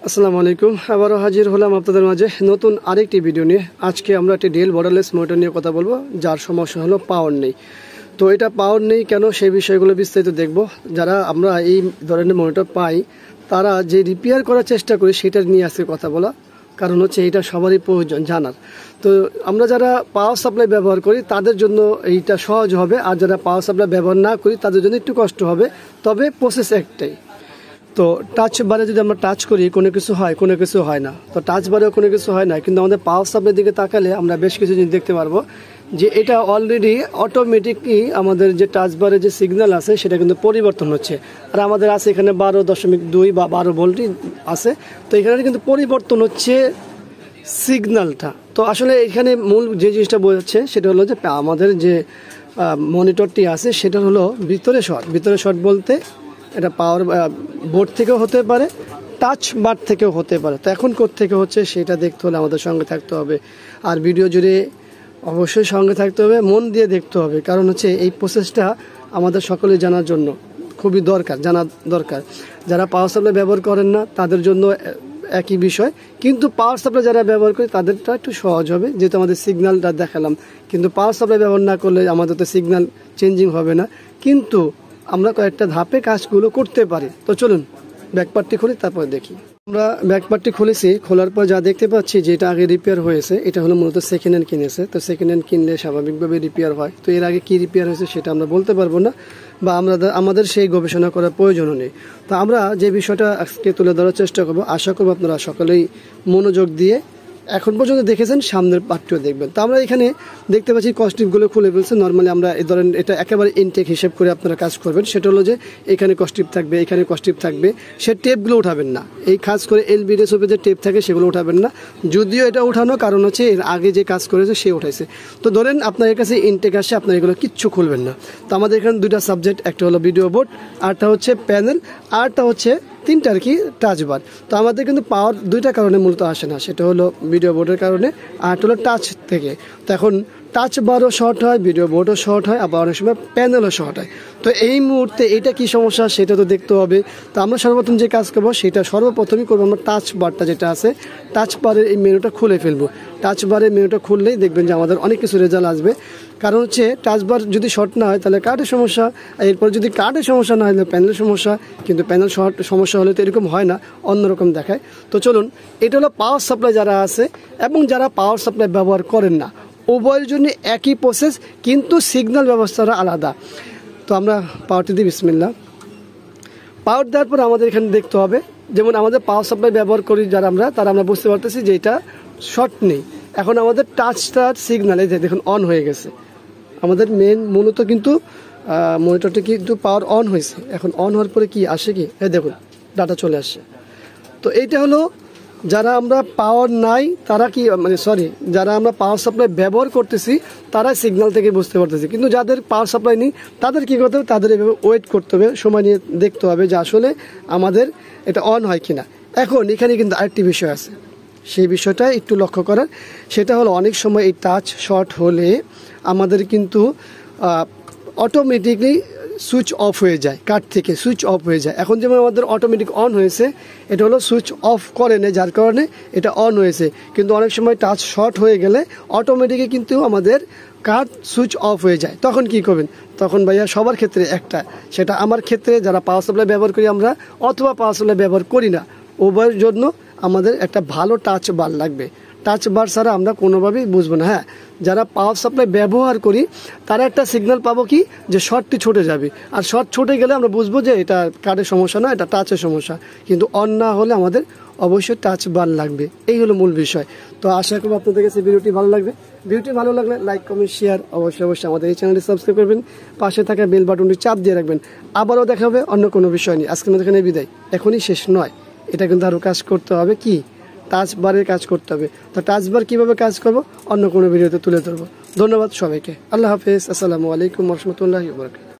আসসালামু আলাইকুম। আবারও হাজির হলাম আপনাদের মাঝে নতুন আরেকটি ভিডিও নিয়ে। আজকে আমরা একটি ডেল বর্ডারলেস মনিটর নিয়ে কথা বলবো, যার সমস্যা হলো পাওয়ার নেই। তো এটা পাওয়ার নেই কেন, সেই বিষয়গুলো বিস্তারিত দেখব। যারা আমরা এই ধরনের মনিটর পাই, তারা যে রিপেয়ার করার চেষ্টা করি সেটা নিয়ে আজকে কথা বলা, কারণ হচ্ছে এটা সবারই প্রয়োজন জানার। তো আমরা যারা পাওয়ার সাপ্লাই ব্যবহার করি তাদের জন্য এইটা সহজ হবে, আর যারা পাওয়ার সাপ্লাই ব্যবহার না করি তাদের জন্য একটু কষ্ট হবে। তবে প্রসেস একটাই। তো টাচ বারে যদি আমরা টাচ করি কোনো কিছু হয়, কোনো কিছু হয় না। তো টাচ বারেও কোনো কিছু হয় না, কিন্তু আমাদের পাওয়ার সাপ্লাই দিকে তাকালে আমরা বেশ কিছু জিনিস দেখতে পারবো যে এটা অলরেডি অটোমেটিকলি আমাদের যে টাচ বারে যে সিগন্যাল আছে সেটা কিন্তু পরিবর্তন হচ্ছে। আর আমাদের আছে এখানে 12.2 বা 12 ভোল্টই আছে। তো এখানে কিন্তু পরিবর্তন হচ্ছে সিগন্যালটা। তো আসলে এখানে মূল যে জিনিসটা বোঝাচ্ছে সেটা হলো যে আমাদের যে মনিটরটি আছে সেটা হলো ভিতরে শর্ট বলতে এটা পাওয়ার বোর্ড থেকেও হতে পারে, টাচ বার থেকেও হতে পারে। তো এখন কোত্থেকে হচ্ছে সেটা দেখতে হলে আমাদের সঙ্গে থাকতে হবে, আর ভিডিও জুড়ে অবশ্যই সঙ্গে থাকতে হবে, মন দিয়ে দেখতে হবে। কারণ হচ্ছে এই প্রসেসটা আমাদের সকলে জানার জন্য খুবই জানা দরকার। যারা পাওয়ার সাপ্লাই ব্যবহার করেন না তাদের জন্য একই বিষয়, কিন্তু পাওয়ার সাপ্লাই যারা ব্যবহার করি তাদেরটা একটু সহজ হবে, যেহেতু আমাদের সিগন্যালটা দেখালাম। কিন্তু পাওয়ার সাপ্লাই ব্যবহার না করলে আমাদের তো সিগন্যাল চেঞ্জিং হবে না, কিন্তু আমরা কয়েকটা ধাপে কাজগুলো করতে পারি। তো চলুন ব্যাকপার্টটি খুলি, তারপর দেখি। আমরা ব্যাকপার্টটি খুলেছি, খোলার পর যা দেখতে পাচ্ছি যে এটা আগে রিপেয়ার হয়েছে। এটা হলো মূলত সেকেন্ড হ্যান্ড কিনেছে। তো সেকেন্ড হ্যান্ড কিনলে স্বাভাবিকভাবে রিপেয়ার হয়। তো এর আগে কি রিপেয়ার হয়েছে সেটা আমরা বলতে পারবো না, বা আমাদের সেই গবেষণা করার প্রয়োজনও নেই। তো আমরা যে বিষয়টা আজকে তুলে ধরার চেষ্টা করবো, আশা করবো আপনারা সকলেই মনোযোগ দিয়ে এখন পর্যন্ত দেখেছেন, সামনের পার্টটিও দেখবেন। তো আমরা এখানে দেখতে পাচ্ছি কস্টিপগুলো খুলে ফেলছে। নর্মালি আমরা এই ধরেন এটা একেবারে ইনটেক হিসেব করে আপনারা কাজ করবেন। সেটা হলো যে এখানে কস্টিপ থাকবে, এখানে কস্টিপ থাকবে, সে টেপগুলো উঠাবেন না। এই খাস করে এলবিডিএস যে টেপ থাকে সেগুলো উঠাবেন না, যদিও এটা উঠানো কারণ হচ্ছে এর আগে যে কাজ করেছে সে উঠাইছে। তো ধরেন আপনার কাছে ইনটেক আসে, আপনার এগুলো কিচ্ছু খুলবেন না। তো আমাদের এখানে দুইটা সাবজেক্ট, একটা হলো ভিডিও বোর্ড, আরটা হচ্ছে প্যানেল, আরটা হচ্ছে তিনটা আর কি টাচ বার। তো আমাদের কিন্তু পাওয়ার দুইটা কারণে মূলত আসে না, সেটা হলো ভিডিও বোর্ডের কারণে, আর হলো টাচ থেকে। তো এখন টাচ বারও শর্ট হয়, ভিডিও বোর্ডও শর্ট হয়, আবার অনেক সময় প্যানেলও শর্ট হয়। তো এই মুহূর্তে এটা কি সমস্যা সেটা তো দেখতে হবে। তো আমরা সর্বপ্রথম যে কাজ করবো সেটা সর্বপ্রথমই করবো, আমরা টাচ বারটা যেটা আছে টাচ বারের এই মেনুটা খুলে ফেলবো। টাচ বারের মেনুটা খুললেই দেখবেন যে আমাদের অনেক কিছু রেজাল্ট আসবে। কারণ হচ্ছে টাচ বার যদি শর্ট না হয় তাহলে কার্ডের সমস্যা, এরপর যদি কার্ডের সমস্যা না হয় তাহলে প্যানেলের সমস্যা। কিন্তু প্যানেল শর্ট সমস্যা হলে তো এরকম হয় না, অন্যরকম দেখায়। তো চলুন, এটা হলো পাওয়ার সাপ্লাই যারা আছে এবং যারা পাওয়ার সাপ্লাই ব্যবহার করেন না, উভয়ের জন্য একই প্রসেস, কিন্তু সিগন্যাল ব্যবস্থাটা আলাদা। তো আমরা পাওয়ারটি দিই, বিসমিল্লাহ। পাওয়ার দেওয়ার পর আমাদের এখানে দেখতে হবে, যেমন আমাদের পাওয়ার সাপ্লাই ব্যবহার করি যারা তারা আমরা বুঝতে পারতেছি যে এটা শর্ট নেই। এখন আমাদের টাচটার সিগন্যাল এই দেখুন অন হয়ে গেছে। আমাদের মূলত কিন্তু মনিটরটি কিন্তু পাওয়ার অন হয়েছে। এখন অন হওয়ার পরে কি আসে, কি এই দেখুন ডাটা চলে আসছে। তো এইটা হলো যারা আমরা পাওয়ার নাই তারা কি যারা আমরা পাওয়ার সাপ্লাই ব্যবহার করতেছি তারা সিগন্যাল থেকে বুঝতে পারতেছি, কিন্তু যাদের পাওয়ার সাপ্লাই নেই তাদের কি করতে হবে, তাদের এভাবে ওয়েট করতে হবে, সময় নিয়ে দেখতে হবে যে আসলে আমাদের এটা অন হয় কিনা। এখন এখানে কিন্তু আরেকটি বিষয় আছে, সেই বিষয়টা একটু লক্ষ্য করার। সেটা হলো অনেক সময় এই টাচ শর্ট হলে আমাদের কিন্তু অটোমেটিকলি সুইচ অফ হয়ে যায়, কার্ড থেকে সুইচ অফ হয়ে যায়। এখন যেমন আমাদের অটোমেটিক অন হয়েছে, এটা হলো সুইচ অফ করে নেয়, যার কারণে এটা অন হয়েছে। কিন্তু অনেক সময় টাচ শর্ট হয়ে গেলে অটোমেটিকই কিন্তু আমাদের কার্ড সুইচ অফ হয়ে যায়। তখন কি করবেন? তখন ভাইয়া সবার ক্ষেত্রে একটা, সেটা আমার ক্ষেত্রে যারা পাওয়ার সাপ্লাই ব্যবহার করি আমরা, অথবা পাওয়ার সাপ্লাই ব্যবহার করি না, উভয়ের জন্য আমাদের একটা ভালো টাচ বার লাগবে। টাচ বার ছাড়া আমরা কোনোভাবেই বুঝবো না। হ্যাঁ, যারা পাওয়ার সাপ্লাই ব্যবহার করি তারা একটা সিগন্যাল পাবো কি, যে শর্টটি ছুটে যাবে, আর শর্ট ছুটে গেলে আমরা বুঝবো যে এটা কার্ডের সমস্যা না, এটা টাচের সমস্যা। কিন্তু অন না হলে আমাদের অবশ্যই টাচ বার লাগবে। এই হলো মূল বিষয়। তো আশা করবো আপনাদের কাছে ভিডিওটি ভালো লাগবে। ভিডিওটি ভালো লাগলে লাইক, কমেন্ট, শেয়ার অবশ্যই আমাদের এই চ্যানেলটি সাবস্ক্রাইব করবেন, পাশে থাকা বেল বাটনটি চাপ দিয়ে রাখবেন। আবারও দেখা হবে অন্য কোনো বিষয় নিয়ে। আজকের মধ্যে এখানে বিদায়, এখনই শেষ নয়, এটা কিন্তু আরও কাজ করতে হবে, কি টাচ বারের কাজ করতে হবে। তো টাচ বার কীভাবে কাজ করবো অন্য কোনো ভিডিওতে তুলে ধরবো। ধন্যবাদ সবাইকে, আল্লাহ হাফেজ, আসসালামু আলাইকুম ওয়া রাহমাতুল্লাহি ওয়া বারাকাতুহু।